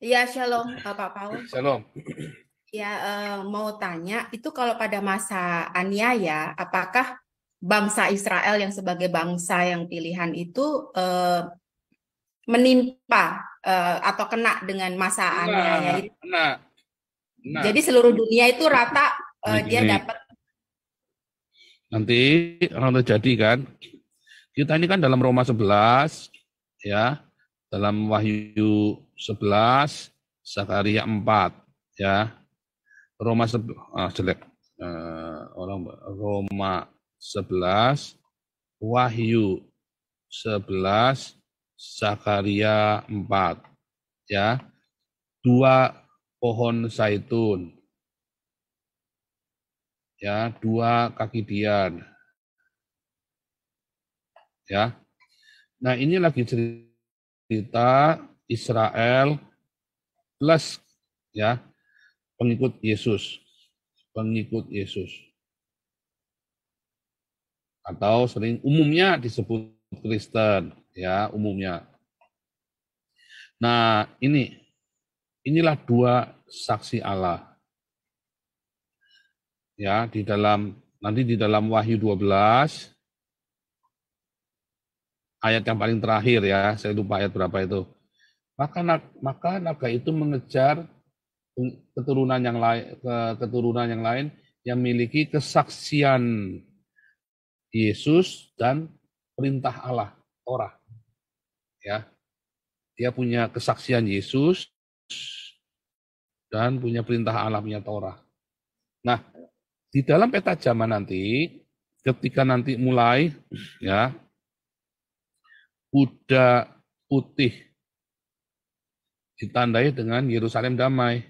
Ya, Shalom, Pak Paul. Shalom. Ya, mau tanya, itu kalau pada masa aniaya, apakah bangsa Israel yang sebagai bangsa yang pilihan itu menimpa atau kena dengan masa aniaya Nah, itu? nah, nah. Jadi seluruh dunia itu rata Nah, dia gini, dapat. nanti akan terjadi kan, kita ini kan dalam Roma 11, ya, dalam Wahyu 11, Zakaria 4, ya, Roma 11, jelek, orang Roma 11, Wahyu 11, Zakaria 4, ya, dua pohon zaitun, ya, dua kaki dian, ya. Nah, ini lagi cerita Israel plus, ya, pengikut Yesus, pengikut Yesus, atau sering umumnya disebut Kristen, ya, umumnya. Nah, inilah dua saksi Allah, ya, di dalam nanti di dalam Wahyu 12 ayat yang paling terakhir, ya, saya lupa ayat berapa itu. Maka naga itu mengejar keturunan yang lain, keturunan yang lain yang memiliki kesaksian Yesus dan perintah Allah, Torah, ya. Dia punya kesaksian Yesus dan punya perintah Allah, punya Torah. Nah, di dalam peta zaman nanti, ketika nanti mulai, ya, kuda putih ditandai dengan Yerusalem damai,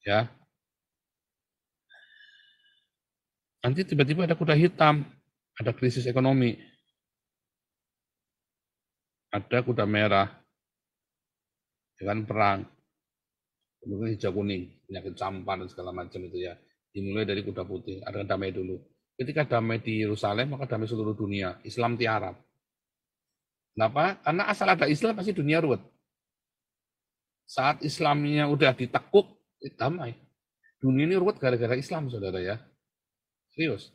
ya. Nanti tiba-tiba ada kuda hitam, ada krisis ekonomi, ada kuda merah, dengan perang, kemudian hijau kuning, penyakit campak dan segala macam itu, ya. Dimulai dari kuda putih, ada damai dulu. Ketika damai di Yerusalem, maka damai seluruh dunia, Islam tiarap. Kenapa? Karena asal ada Islam pasti dunia ruwet. Saat Islamnya udah ditekuk, damai. Dunia ini ruwet gara-gara Islam, saudara, ya. Serius.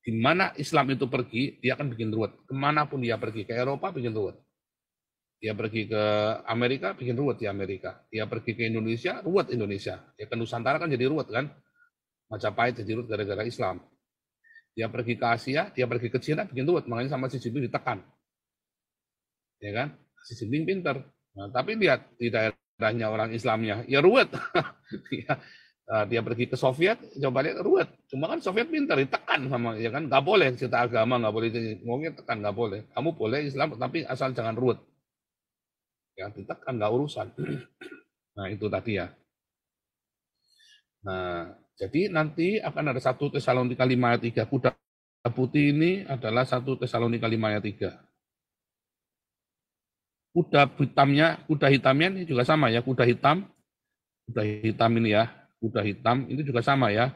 Di mana Islam itu pergi, dia akan bikin ruwet. Kemanapun dia pergi, ke Eropa bikin ruwet. Dia pergi ke Amerika, bikin ruwet di Amerika. Dia pergi ke Indonesia, ruwet Indonesia. Dia ke Nusantara kan jadi ruwet kan. Majapahit jadi ruwet gara-gara Islam. Dia pergi ke Asia, dia pergi ke Cina, bikin ruwet. Makanya sama Xi Jinping ditekan. Ya kan? Xi Jinping pinter. Nah, tapi lihat di daerahnya orang Islamnya, ya ruwet. Dia pergi ke Soviet, coba lihat ruwet. Cuma kan Soviet pinter, ditekan sama, ya kan? Nggak boleh cerita agama, nggak boleh ngomongnya tekan, nggak boleh. Kamu boleh Islam, tapi asal jangan ruwet. Ya, ditekan nggak urusan. Nah, itu tadi, ya. Nah, jadi nanti akan ada 1 Tesalonika 5 ayat 3. Kuda putih ini adalah 1 Tesalonika 5 ayat 3. Kuda hitamnya ini juga sama, ya. Kuda hitam ini, ya. Kuda hitam ini juga sama, ya.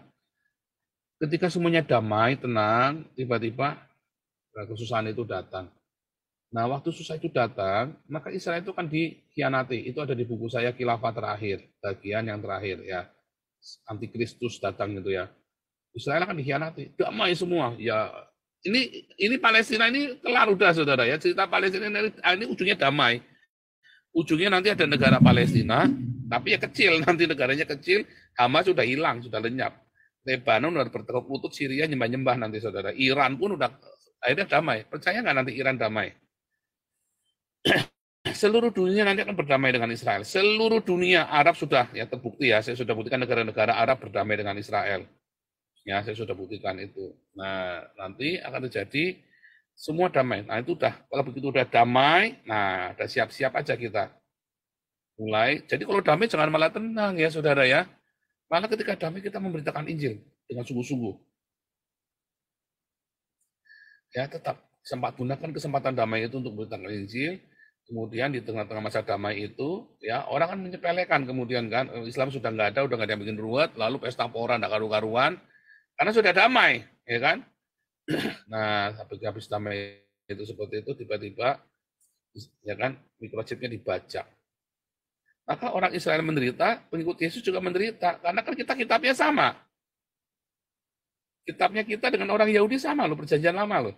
Ketika semuanya damai, tenang, tiba-tiba kesusahan itu datang. Nah, waktu susah itu datang, maka Israel itu kan dikhianati. Itu ada di buku saya Khilafah Terakhir, bagian yang terakhir, ya. Antikristus datang gitu, ya. Israel akan dikhianati, damai semua. Ya, ini Palestina ini kelar udah, saudara, ya. Cerita Palestina ini ujungnya damai. Ujungnya nanti ada negara Palestina, tapi ya kecil, nanti negaranya kecil, Hamas sudah hilang, sudah lenyap. Lebanon udah bertekuk lutut, Syria nyembah-nyembah nanti, saudara. Iran pun udah akhirnya damai. Percaya nggak nanti Iran damai? Seluruh dunia nanti akan berdamai dengan Israel. Seluruh dunia Arab sudah, ya, terbukti, ya. Saya sudah buktikan negara-negara Arab berdamai dengan Israel. Ya, saya sudah buktikan itu. Nah, nanti akan terjadi semua damai. Nah, itu udah, kalau begitu udah damai, nah, udah siap-siap aja kita. Mulai, jadi kalau damai jangan malah tenang, ya, saudara, ya. Malah ketika damai kita memberitakan Injil dengan sungguh-sungguh. Ya, tetap sempat gunakan kesempatan damai itu untuk memberitakan Injil. Kemudian di tengah-tengah masa damai itu, ya, orang kan menyepelekan kemudian kan, Islam sudah nggak ada, udah nggak ada yang bikin ruwet, lalu pesta pora nggak karu-karuan, karena sudah damai, ya kan? Nah, habis damai itu seperti itu, tiba-tiba ya kan? Microchipnya dibajak. Maka orang Israel menderita, pengikut Yesus juga menderita, karena kan kita kitabnya sama. Kitabnya kita dengan orang Yahudi sama loh, perjanjian lama loh.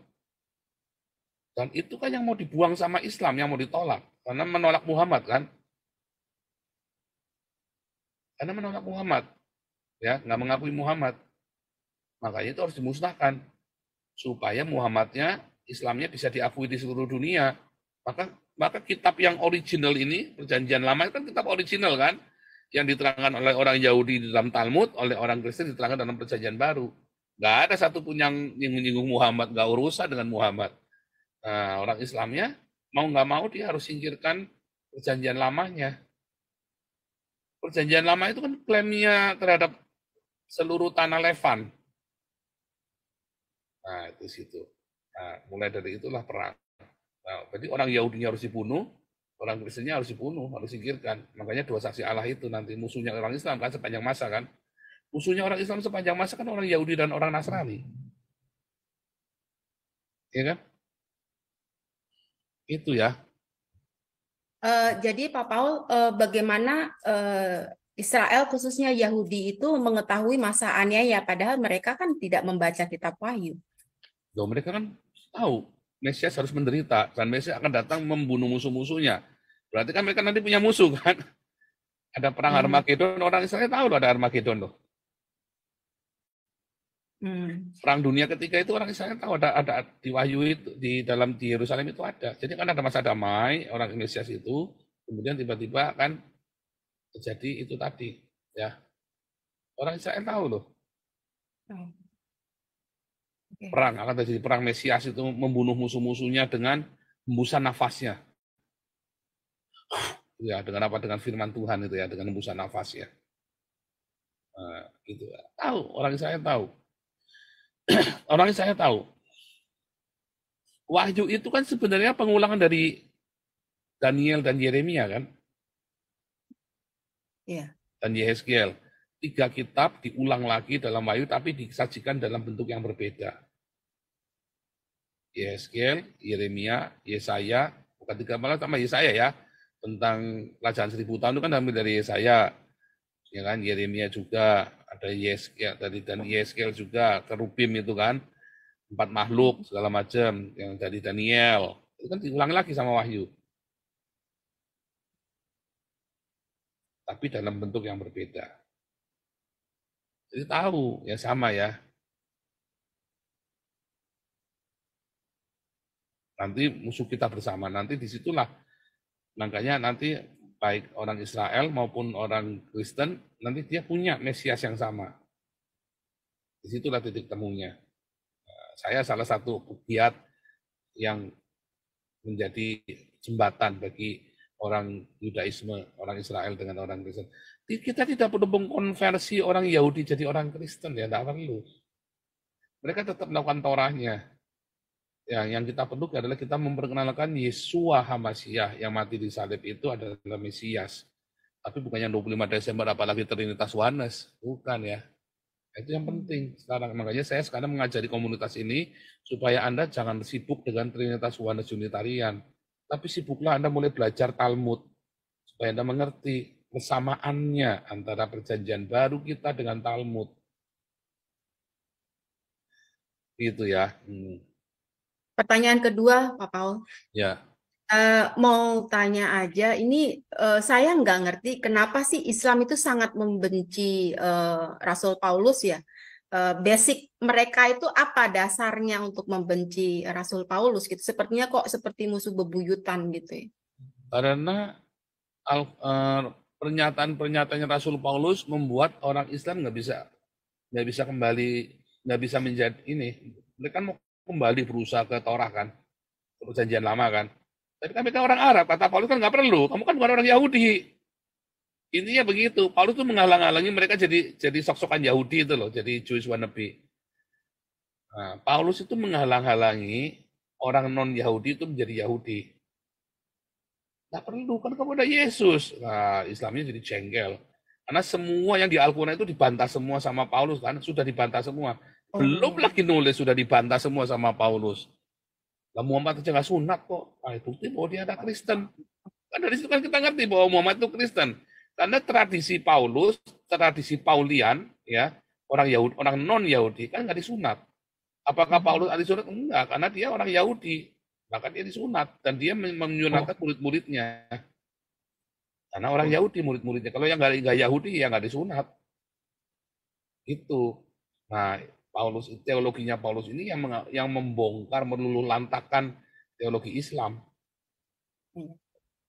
Dan itu kan yang mau dibuang sama Islam, yang mau ditolak. Karena menolak Muhammad kan. Karena menolak Muhammad. Ya, nggak mengakui Muhammad. Makanya itu harus dimusnahkan. Supaya Muhammadnya, Islamnya bisa diakui di seluruh dunia. Maka kitab yang original ini, perjanjian lama itu kan kitab original kan. Yang diterangkan oleh orang Yahudi di dalam Talmud, oleh orang Kristen diterangkan dalam perjanjian baru. Nggak ada satupun yang menyinggung Muhammad, nggak urusan dengan Muhammad. Nah, orang Islamnya mau nggak mau dia harus singkirkan perjanjian lamanya. Perjanjian lama itu kan klaimnya terhadap seluruh tanah Levan. Nah, itu situ. Nah, mulai dari itulah perang. Nah, jadi orang Yahudi harus dibunuh, orang Kristennya harus dibunuh, harus singkirkan. Makanya dua saksi Allah itu nanti musuhnya orang Islam kan sepanjang masa kan. Musuhnya orang Islam sepanjang masa kan orang Yahudi dan orang Nasrani. Ya kan? Itu ya. Jadi Pak Paul, bagaimana Israel khususnya Yahudi itu mengetahui masa aniaya, padahal mereka kan tidak membaca kitab Wahyu. Loh, mereka kan tahu Mesias harus menderita dan Mesias akan datang membunuh musuh-musuhnya. Berarti kan mereka nanti punya musuh kan? Ada perang Armageddon, orang Israel tahu loh ada Armageddon loh. Perang dunia ketiga itu orang Israel tahu ada di Wahyu itu di Yerusalem itu ada. Jadi kan ada masa damai orang Mesias itu, kemudian tiba-tiba kan terjadi itu tadi ya. Orang Israel tahu loh. Perang akan terjadi perang Mesias itu membunuh musuh-musuhnya dengan hembusan nafasnya. Ya, dengan apa? Dengan firman Tuhan itu ya, dengan hembusan nafasnya. Nah, gitu. Tahu, orang Israel tahu. Orang Israel tahu. Wahyu itu kan sebenarnya pengulangan dari Daniel dan Yeremia kan? Iya. Dan Yehezkiel. 3 kitab diulang lagi dalam Wahyu tapi disajikan dalam bentuk yang berbeda. Yehezkiel, Yeremia, Yesaya, bukan 3 malah sama Yesaya ya. Tentang kerajaan 1000 tahun itu kan diambil dari Yesaya. Ya kan, Yeremia juga, ada Yeskel dan Yeskel juga, kerubim itu kan, 4 makhluk segala macam yang dari Daniel itu kan diulang lagi sama Wahyu, tapi dalam bentuk yang berbeda. Jadi tahu ya sama ya. Nanti musuh kita bersama, nanti disitulah makanya nanti baik orang Israel maupun orang Kristen, nanti dia punya Mesias yang sama. Disitulah titik temunya. Saya salah satu pegiat yang menjadi jembatan bagi orang Yudaisme, orang Israel dengan orang Kristen. Kita tidak perlu mengkonversi orang Yahudi jadi orang Kristen, ya tidak perlu. Mereka tetap melakukan Torahnya. Yang kita perlu adalah kita memperkenalkan Yesua HaMasyiah yang mati di salib itu adalah Mesias. Tapi bukannya 25 Desember apalagi Trinitas Oneness, bukan ya. Itu yang penting sekarang. Makanya saya sekarang mengajari komunitas ini supaya Anda jangan sibuk dengan Trinitas Oneness Unitarian. Tapi sibuklah Anda mulai belajar Talmud. Supaya Anda mengerti kesamaannya antara perjanjian baru kita dengan Talmud. Gitu ya. Pertanyaan kedua, Pak Paul. Ya. Mau tanya aja, ini saya nggak ngerti kenapa sih Islam itu sangat membenci Rasul Paulus ya. Basic mereka itu apa dasarnya untuk membenci Rasul Paulus gitu? Sepertinya kok seperti musuh bebuyutan gitu ya. Karena pernyataan-pernyataannya Rasul Paulus membuat orang Islam nggak bisa kembali, nggak bisa menjadi ini. Mereka mau kembali berusaha ke Torah kan, perjanjian lama kan. Tapi kan mereka orang Arab, kata Paulus kan nggak perlu. Kamu kan bukan orang Yahudi. Intinya begitu. Paulus tuh menghalang-halangi mereka jadi sok-sokan Yahudi itu loh, jadi Jewish wannabe. Nah, Paulus itu menghalang-halangi orang non Yahudi itu menjadi Yahudi. Nggak perlu, kan kamu ada Yesus. Nah, Islamnya jadi jengkel. Karena semua yang di Al-Quran itu dibantah semua sama Paulus kan, sudah dibantah semua. Belum lagi nulis sudah dibantah semua sama Paulus. Lah Muhammad aja nggak sunat kok. Nah, bukti bahwa dia ada Kristen. Kan dari situ kan kita ngerti bahwa Muhammad itu Kristen. Karena tradisi Paulus, tradisi Paulian, ya orang Yahudi, orang non Yahudi kan nggak disunat. Apakah Paulus anti sunat? Enggak, karena dia orang Yahudi. Maka dia disunat dan dia menyunatkan murid-muridnya. Karena orang Yahudi murid-muridnya. Kalau yang nggak Yahudi ya nggak disunat. Itu. Nah, Paulus teologinya Paulus ini yang membongkar meluluh lantakan teologi Islam.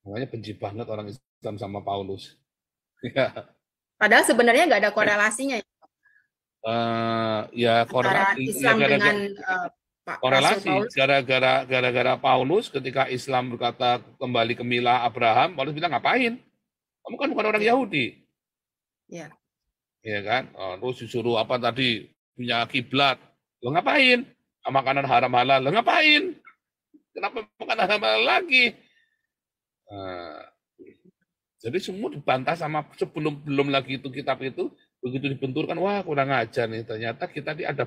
Makanya benci banget orang Islam sama Paulus. Padahal sebenarnya nggak ada korelasinya ya, Ya antara korelasi ya Islam dengan Rasul korelasi Paulus. gara-gara Paulus ketika Islam berkata kembali ke milah Abraham, Paulus bilang ngapain? Kamu kan bukan orang Yahudi, Ya. ya kan? Terus disuruh apa tadi punya kiblat, lo ngapain? Makanan haram halal, lo ngapain? Kenapa makan haram halal lagi? Jadi semua dibantah sama sebelum belum lagi itu kitab itu begitu dibenturkan, wah kurang ajar nih. Ternyata kita ada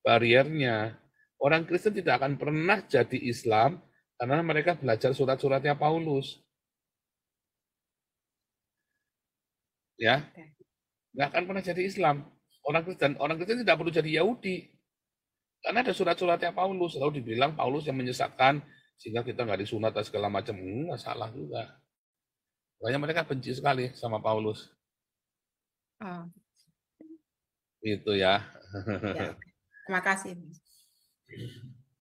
bariernya. Orang Kristen tidak akan pernah jadi Islam karena mereka belajar surat-suratnya Paulus. Ya, nggak akan pernah jadi Islam. Orang Kristen tidak perlu jadi Yahudi. Karena ada surat-suratnya Paulus. Lalu dibilang Paulus yang menyesatkan sehingga kita nggak disunat dan segala macam. Nggak salah juga. Makanya mereka benci sekali sama Paulus. Itu ya. Ya. Terima kasih.